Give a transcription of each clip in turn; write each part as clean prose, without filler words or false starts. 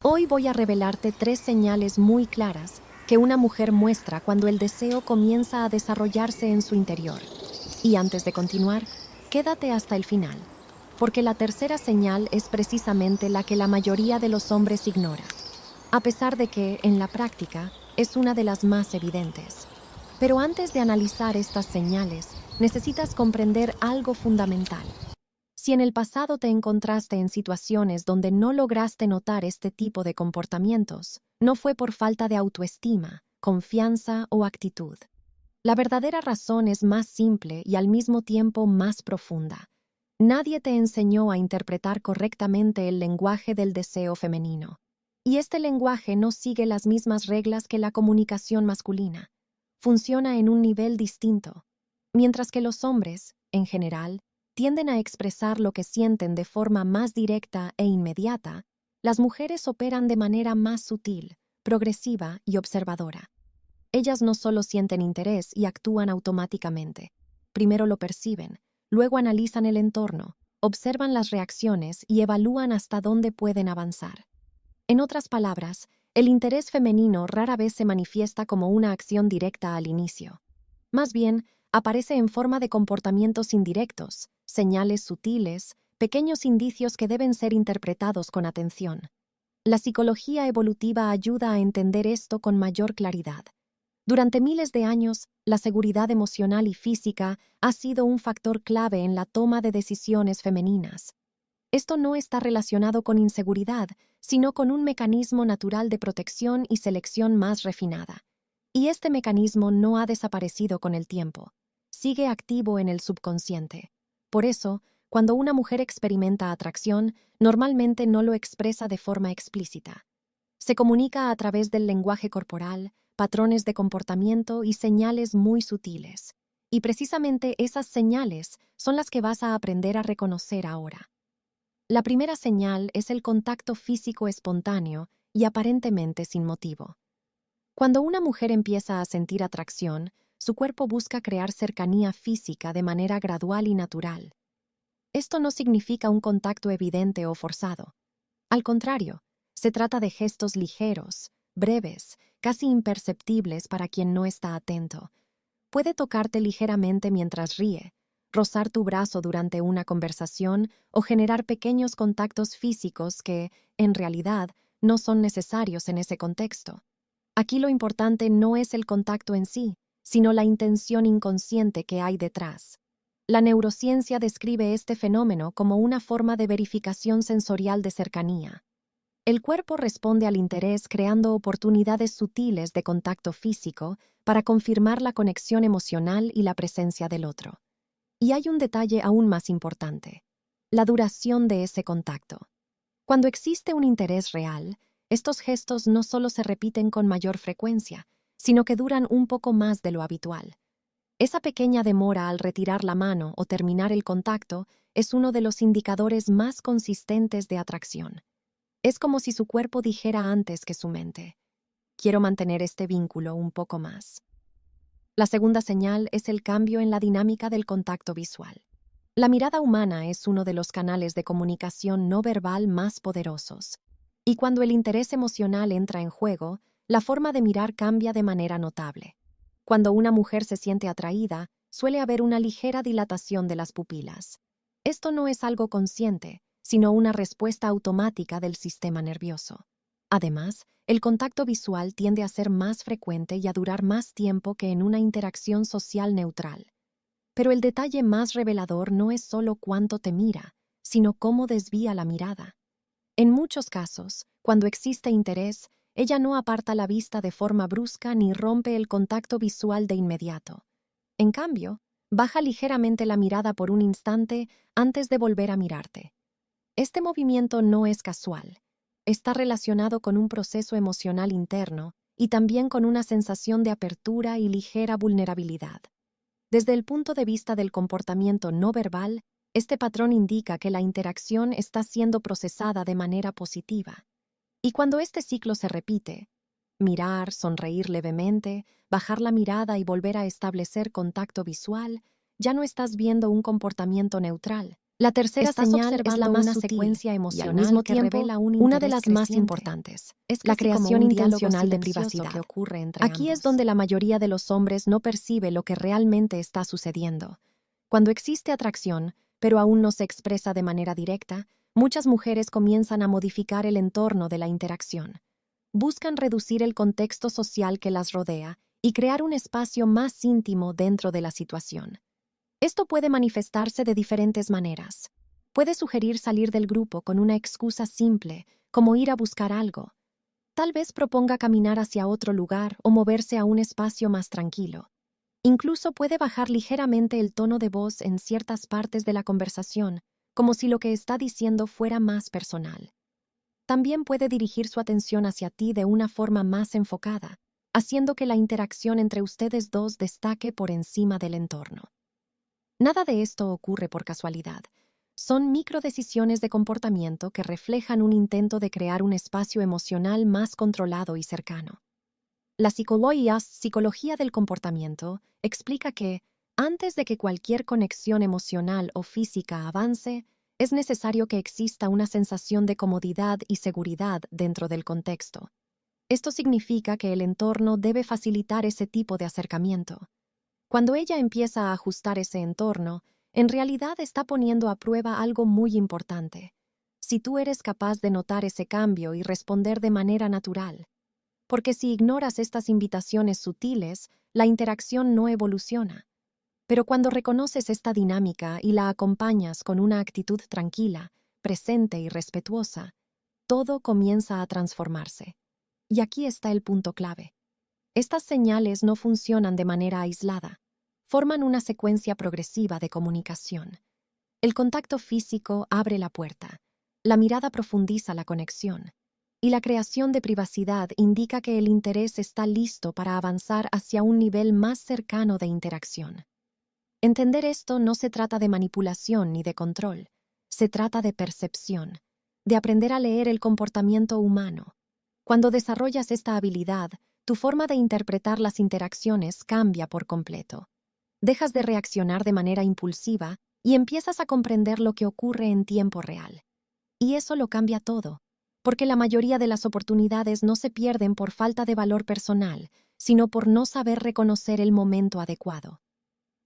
Hoy voy a revelarte 3 señales muy claras que una mujer muestra cuando el deseo comienza a desarrollarse en su interior. Y antes de continuar, quédate hasta el final, porque la tercera señal es precisamente la que la mayoría de los hombres ignora, a pesar de que, en la práctica, es una de las más evidentes. Pero antes de analizar estas señales, necesitas comprender algo fundamental. Si en el pasado te encontraste en situaciones donde no lograste notar este tipo de comportamientos, no fue por falta de autoestima, confianza o actitud. La verdadera razón es más simple y al mismo tiempo más profunda. Nadie te enseñó a interpretar correctamente el lenguaje del deseo femenino. Y este lenguaje no sigue las mismas reglas que la comunicación masculina. Funciona en un nivel distinto. Mientras que los hombres, en general, tienden a expresar lo que sienten de forma más directa e inmediata, las mujeres operan de manera más sutil, progresiva y observadora. Ellas no solo sienten interés y actúan automáticamente. Primero lo perciben, luego analizan el entorno, observan las reacciones y evalúan hasta dónde pueden avanzar. En otras palabras, el interés femenino rara vez se manifiesta como una acción directa al inicio. Más bien, aparece en forma de comportamientos indirectos, señales sutiles, pequeños indicios que deben ser interpretados con atención. La psicología evolutiva ayuda a entender esto con mayor claridad. Durante miles de años, la seguridad emocional y física ha sido un factor clave en la toma de decisiones femeninas. Esto no está relacionado con inseguridad, sino con un mecanismo natural de protección y selección más refinada. Y este mecanismo no ha desaparecido con el tiempo. Sigue activo en el subconsciente. Por eso, cuando una mujer experimenta atracción, normalmente no lo expresa de forma explícita. Se comunica a través del lenguaje corporal, patrones de comportamiento y señales muy sutiles. Y precisamente esas señales son las que vas a aprender a reconocer ahora. La primera señal es el contacto físico espontáneo y aparentemente sin motivo. Cuando una mujer empieza a sentir atracción, su cuerpo busca crear cercanía física de manera gradual y natural. Esto no significa un contacto evidente o forzado. Al contrario, se trata de gestos ligeros, breves, casi imperceptibles para quien no está atento. Puede tocarte ligeramente mientras ríe, rozar tu brazo durante una conversación o generar pequeños contactos físicos que, en realidad, no son necesarios en ese contexto. Aquí lo importante no es el contacto en sí, sino la intención inconsciente que hay detrás. La neurociencia describe este fenómeno como una forma de verificación sensorial de cercanía. El cuerpo responde al interés creando oportunidades sutiles de contacto físico para confirmar la conexión emocional y la presencia del otro. Y hay un detalle aún más importante: la duración de ese contacto. Cuando existe un interés real, estos gestos no solo se repiten con mayor frecuencia, sino que duran un poco más de lo habitual. Esa pequeña demora al retirar la mano o terminar el contacto es uno de los indicadores más consistentes de atracción. Es como si su cuerpo dijera antes que su mente: quiero mantener este vínculo un poco más. La segunda señal es el cambio en la dinámica del contacto visual. La mirada humana es uno de los canales de comunicación no verbal más poderosos. Y cuando el interés emocional entra en juego, la forma de mirar cambia de manera notable. Cuando una mujer se siente atraída, suele haber una ligera dilatación de las pupilas. Esto no es algo consciente, sino una respuesta automática del sistema nervioso. Además, el contacto visual tiende a ser más frecuente y a durar más tiempo que en una interacción social neutral. Pero el detalle más revelador no es solo cuánto te mira, sino cómo desvía la mirada. En muchos casos, cuando existe interés, ella no aparta la vista de forma brusca ni rompe el contacto visual de inmediato. En cambio, baja ligeramente la mirada por un instante antes de volver a mirarte. Este movimiento no es casual. Está relacionado con un proceso emocional interno y también con una sensación de apertura y ligera vulnerabilidad. Desde el punto de vista del comportamiento no verbal, este patrón indica que la interacción está siendo procesada de manera positiva. Y cuando este ciclo se repite, mirar, sonreír levemente, bajar la mirada y volver a establecer contacto visual, ya no estás viendo un comportamiento neutral, La tercera Estás señal es la observando más una sutil secuencia y al emocional mismo que tiempo revela un una de interés las más creciente. importantes, Es la casi como creación un diálogo intencional de silencioso privacidad. que ocurre entre Aquí es ambos. donde la mayoría de los hombres no percibe lo que realmente está sucediendo. Cuando existe atracción, pero aún no se expresa de manera directa, muchas mujeres comienzan a modificar el entorno de la interacción. Buscan reducir el contexto social que las rodea y crear un espacio más íntimo dentro de la situación. Esto puede manifestarse de diferentes maneras. Puede sugerir salir del grupo con una excusa simple, como ir a buscar algo. Tal vez proponga caminar hacia otro lugar o moverse a un espacio más tranquilo. Incluso puede bajar ligeramente el tono de voz en ciertas partes de la conversación, como si lo que está diciendo fuera más personal. También puede dirigir su atención hacia ti de una forma más enfocada, haciendo que la interacción entre ustedes dos destaque por encima del entorno. Nada de esto ocurre por casualidad. Son microdecisiones de comportamiento que reflejan un intento de crear un espacio emocional más controlado y cercano. La psicología del comportamiento explica que, antes de que cualquier conexión emocional o física avance, es necesario que exista una sensación de comodidad y seguridad dentro del contexto. Esto significa que el entorno debe facilitar ese tipo de acercamiento. Cuando ella empieza a ajustar ese entorno, en realidad está poniendo a prueba algo muy importante. Si tú eres capaz de notar ese cambio y responder de manera natural. Porque si ignoras estas invitaciones sutiles, la interacción no evoluciona. Pero cuando reconoces esta dinámica y la acompañas con una actitud tranquila, presente y respetuosa, todo comienza a transformarse. Y aquí está el punto clave. Estas señales no funcionan de manera aislada, forman una secuencia progresiva de comunicación. El contacto físico abre la puerta, la mirada profundiza la conexión, y la creación de privacidad indica que el interés está listo para avanzar hacia un nivel más cercano de interacción. Entender esto no se trata de manipulación ni de control, se trata de percepción, de aprender a leer el comportamiento humano. Cuando desarrollas esta habilidad, tu forma de interpretar las interacciones cambia por completo. Dejas de reaccionar de manera impulsiva y empiezas a comprender lo que ocurre en tiempo real. Y eso lo cambia todo, porque la mayoría de las oportunidades no se pierden por falta de valor personal, sino por no saber reconocer el momento adecuado.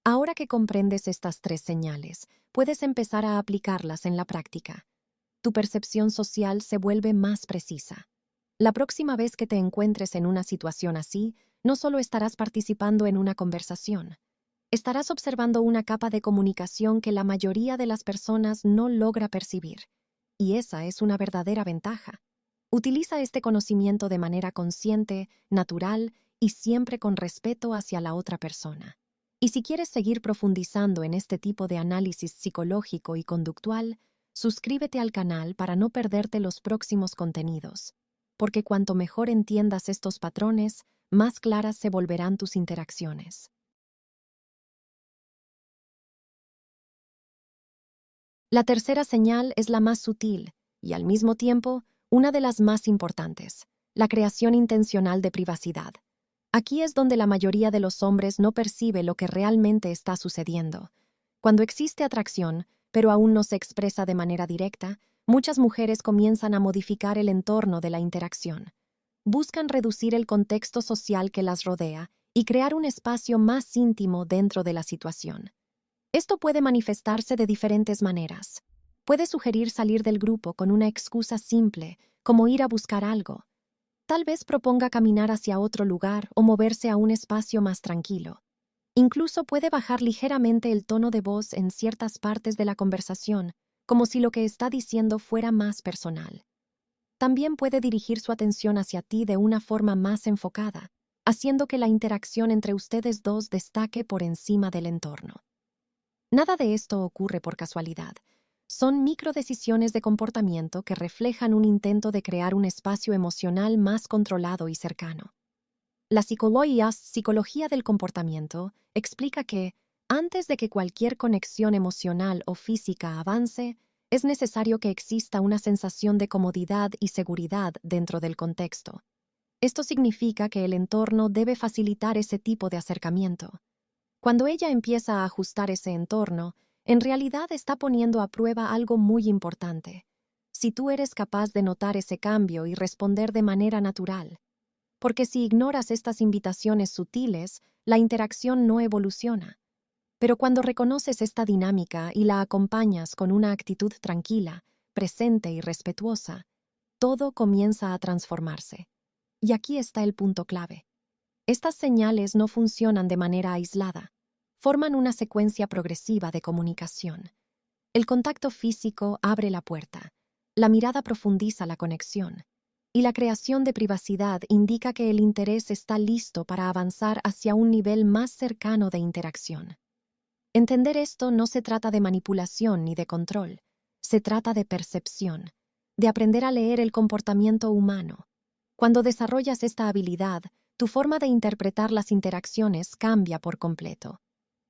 Ahora que comprendes estas tres señales, puedes empezar a aplicarlas en la práctica. Tu percepción social se vuelve más precisa. La próxima vez que te encuentres en una situación así, no solo estarás participando en una conversación, estarás observando una capa de comunicación que la mayoría de las personas no logra percibir. Y esa es una verdadera ventaja. Utiliza este conocimiento de manera consciente, natural y siempre con respeto hacia la otra persona. Y si quieres seguir profundizando en este tipo de análisis psicológico y conductual, suscríbete al canal para no perderte los próximos contenidos, porque cuanto mejor entiendas estos patrones, más claras se volverán tus interacciones. La tercera señal es la más sutil y, al mismo tiempo, una de las más importantes, la creación intencional de privacidad. Aquí es donde la mayoría de los hombres no percibe lo que realmente está sucediendo. Cuando existe atracción, pero aún no se expresa de manera directa, muchas mujeres comienzan a modificar el entorno de la interacción. Buscan reducir el contexto social que las rodea y crear un espacio más íntimo dentro de la situación. Esto puede manifestarse de diferentes maneras. Puede sugerir salir del grupo con una excusa simple, como ir a buscar algo. Tal vez proponga caminar hacia otro lugar o moverse a un espacio más tranquilo. Incluso puede bajar ligeramente el tono de voz en ciertas partes de la conversación, como si lo que está diciendo fuera más personal. También puede dirigir su atención hacia ti de una forma más enfocada, haciendo que la interacción entre ustedes dos destaque por encima del entorno. Nada de esto ocurre por casualidad. Son microdecisiones de comportamiento que reflejan un intento de crear un espacio emocional más controlado y cercano. La psicología del comportamiento explica que, antes de que cualquier conexión emocional o física avance, es necesario que exista una sensación de comodidad y seguridad dentro del contexto. Esto significa que el entorno debe facilitar ese tipo de acercamiento. Cuando ella empieza a ajustar ese entorno, en realidad está poniendo a prueba algo muy importante. Si tú eres capaz de notar ese cambio y responder de manera natural. Porque si ignoras estas invitaciones sutiles, la interacción no evoluciona. Pero cuando reconoces esta dinámica y la acompañas con una actitud tranquila, presente y respetuosa, todo comienza a transformarse. Y aquí está el punto clave. Estas señales no funcionan de manera aislada, forman una secuencia progresiva de comunicación. El contacto físico abre la puerta, la mirada profundiza la conexión, y la creación de privacidad indica que el interés está listo para avanzar hacia un nivel más cercano de interacción. Entender esto no se trata de manipulación ni de control, se trata de percepción, de aprender a leer el comportamiento humano. Cuando desarrollas esta habilidad, tu forma de interpretar las interacciones cambia por completo.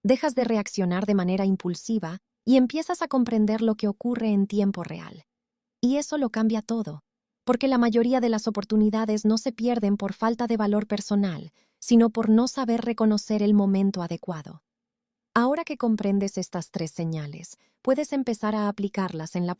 Dejas de reaccionar de manera impulsiva y empiezas a comprender lo que ocurre en tiempo real. Y eso lo cambia todo, porque la mayoría de las oportunidades no se pierden por falta de valor personal, sino por no saber reconocer el momento adecuado. Ahora que comprendes estas 3 señales, puedes empezar a aplicarlas en la